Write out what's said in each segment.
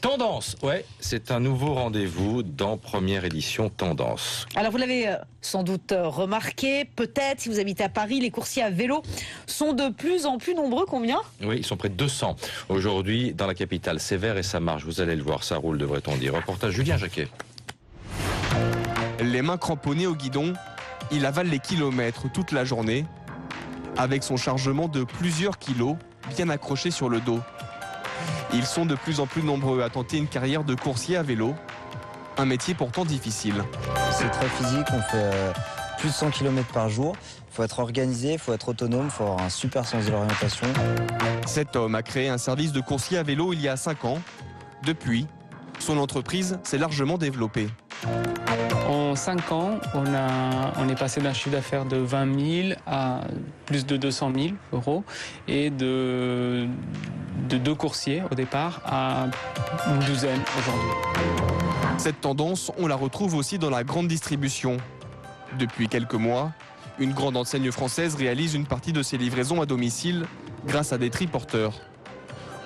Tendance, ouais, c'est un nouveau rendez-vous dans première édition Tendance. Alors vous l'avez sans doute remarqué, peut-être si vous habitez à Paris, les coursiers à vélo sont de plus en plus nombreux. Combien? Oui, ils sont près de 200 aujourd'hui dans la capitale. C'est vert et ça marche, vous allez le voir, ça roule devrait-on dire. Reportage Julien Jacquet. Les mains cramponnées au guidon, il avale les kilomètres toute la journée avec son chargement de plusieurs kilos bien accroché sur le dos. Ils sont de plus en plus nombreux à tenter une carrière de coursier à vélo, un métier pourtant difficile. C'est très physique, on fait plus de 100 km par jour. Il faut être organisé, il faut être autonome, il faut avoir un super sens de l'orientation. Cet homme a créé un service de coursier à vélo il y a 5 ans. Depuis, son entreprise s'est largement développée. En 5 ans, on est passé d'un chiffre d'affaires de 20 000 à plus de 200 000 euros et de 2 coursiers au départ à une douzaine aujourd'hui. Cette tendance, on la retrouve aussi dans la grande distribution. Depuis quelques mois, une grande enseigne française réalise une partie de ses livraisons à domicile grâce à des triporteurs.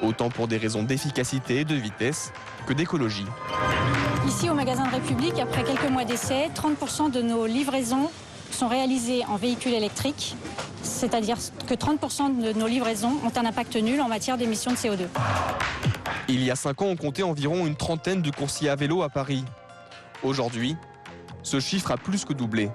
Autant pour des raisons d'efficacité et de vitesse que d'écologie. Ici au magasin de République, après quelques mois d'essai, 30% de nos livraisons sont réalisées en véhicules électriques, c'est-à-dire que 30% de nos livraisons ont un impact nul en matière d'émissions de CO2. Il y a 5 ans, on comptait environ une trentaine de coursiers à vélo à Paris. Aujourd'hui, ce chiffre a plus que doublé.